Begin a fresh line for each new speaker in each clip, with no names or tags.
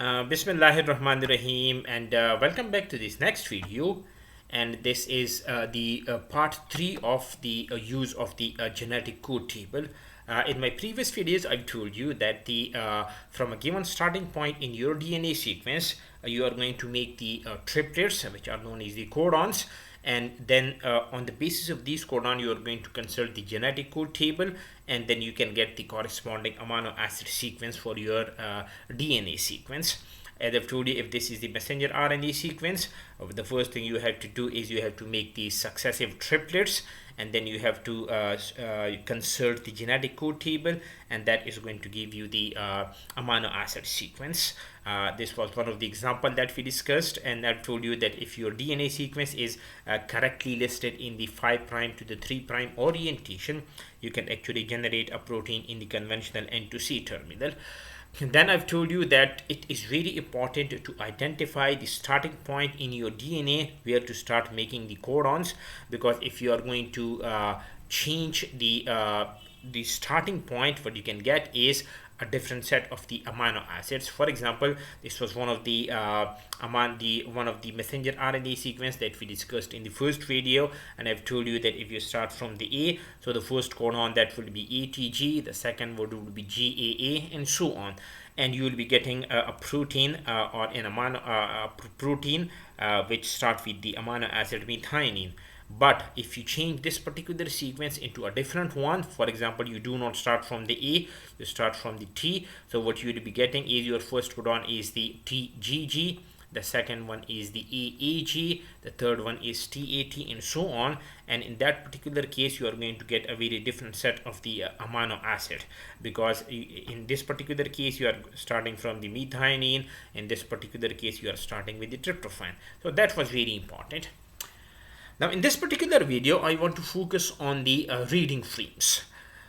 Bismillahirrahmanirrahim, and welcome back to this next video. And this is the part 3 of the use of the genetic code table. In my previous videos, I've told you that from a given starting point in your DNA sequence, you are going to make the triplets, which are known as the codons. And then on the basis of these codons, you are going to consult the genetic code table, and then you can get the corresponding amino acid sequence for your DNA sequence. As I've told you, if this is the messenger RNA sequence, the first thing you have to do is you have to make these successive triplets, and then you have to consult the genetic code table, and that is going to give you the amino acid sequence. This was one of the examples that we discussed, and I've told you that if your DNA sequence is correctly listed in the 5' to the 3' orientation, you can actually generate a protein in the conventional N to C terminal. And then I've told you that it is very important to identify the starting point in your DNA where to start making the codons, because if you are going to change the starting point, what you can get is a different set of the amino acids. For example, this was one of the messenger RNA sequence that we discussed in the first video, and I've told you that if you start from the A, so the first codon that will be ATG, the second one would be GAA, and so on, and you will be getting a protein or an amino protein which start with the amino acid methionine. But if you change this particular sequence into a different one, for example, you do not start from the A, you start from the T. So what you will be getting is your first codon is the TGG, the second one is the AAG, the third one is TAT, and so on. And in that particular case, you are going to get a very different set of the amino acid, because in this particular case you are starting from the methionine, in this particular case you are starting with the tryptophan. So that was very important. Now in this particular video, I want to focus on the reading frames.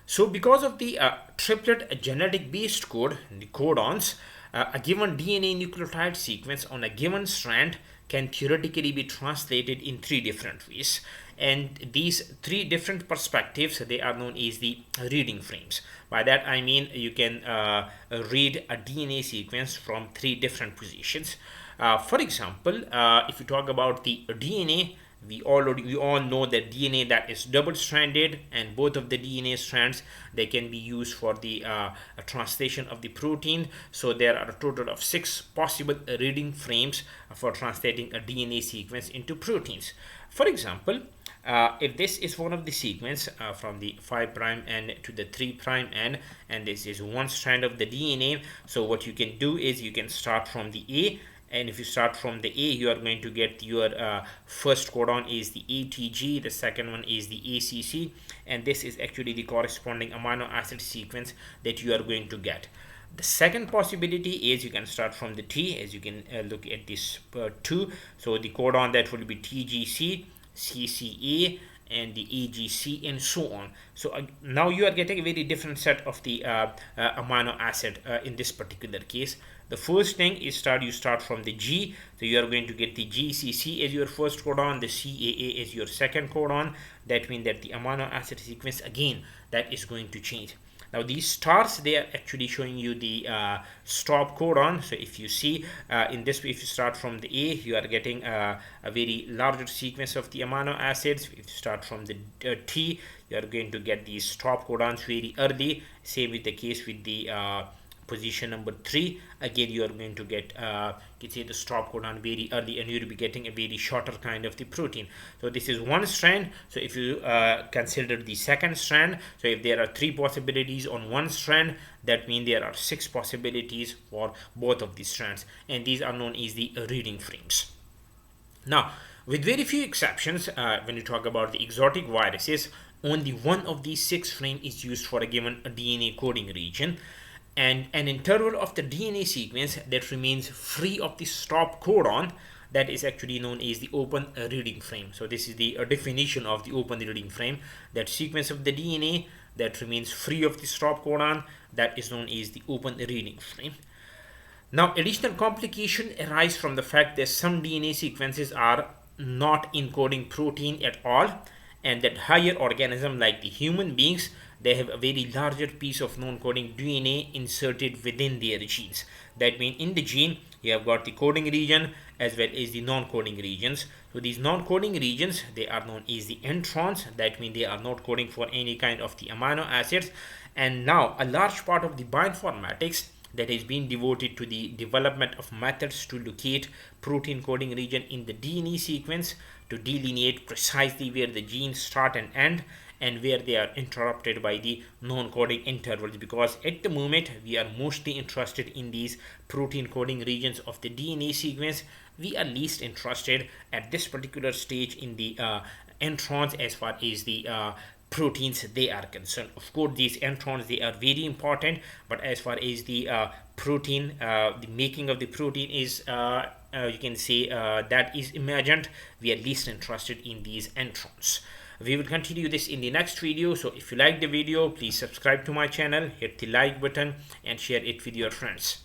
So because of the triplet genetic based code, the codons, a given DNA nucleotide sequence on a given strand can theoretically be translated in 3 different ways. And these 3 different perspectives, they are known as the reading frames. By that I mean you can read a DNA sequence from 3 different positions. For example, if you talk about the DNA, we all know that DNA that is double-stranded, and both of the DNA strands, they can be used for the translation of the protein. So there are a total of 6 possible reading frames for translating a DNA sequence into proteins. For example, if this is one of the sequence from the 5' end to the 3' end, and this is one strand of the DNA, so what you can do is you can start from the A. And if you start from the A, you are going to get your first codon is the ATG, the second one is the ACC, and this is actually the corresponding amino acid sequence that you are going to get. The second possibility is you can start from the T, as you can look at this 2. So the codon that will be TGC, CCA, and the AGC, and so on. So now you are getting a very different set of the amino acid in this particular case. The first thing is you start from the G, so you are going to get the GCC as your first codon, the CAA as your second codon. That means that the amino acid sequence again that is going to change. Now these stars, they are actually showing you the stop codon. So if you see in this way, if you start from the A, you are getting a very larger sequence of the amino acids. If you start from the T, you are going to get these stop codons very early. Same with the case with the position number 3. Again, you are going to get you see the stop codon very early, and you will be getting a very shorter kind of the protein. So this is one strand. So if you consider the second strand, so if there are 3 possibilities on one strand, that means there are 6 possibilities for both of these strands, and these are known as the reading frames. Now, with very few exceptions, when you talk about the exotic viruses, only one of these 6 frames is used for a given DNA coding region. And an interval of the DNA sequence that remains free of the stop codon, that is actually known as the open reading frame. So this is the definition of the open reading frame. That sequence of the DNA that remains free of the stop codon, that is known as the open reading frame. Now additional complication arise from the fact that some DNA sequences are not encoding protein at all, and that higher organisms like the human beings, they have a very larger piece of non-coding DNA inserted within their genes. That means in the gene you have got the coding region as well as the non-coding regions. So these non-coding regions, they are known as the introns. That means they are not coding for any kind of the amino acids. And now a large part of the bioinformatics that has been devoted to the development of methods to locate protein coding region in the DNA sequence to delineate precisely where the genes start and end and where they are interrupted by the non-coding intervals, because at the moment we are mostly interested in these protein coding regions of the DNA sequence. We are least interested at this particular stage in the introns as far as the proteins they are concerned. Of course these introns, they are very important, but as far as the protein, the making of the protein is you can say that is emergent, we are least interested in these introns. We will continue this in the next video. So if you like the video, please subscribe to my channel, hit the like button and share it with your friends.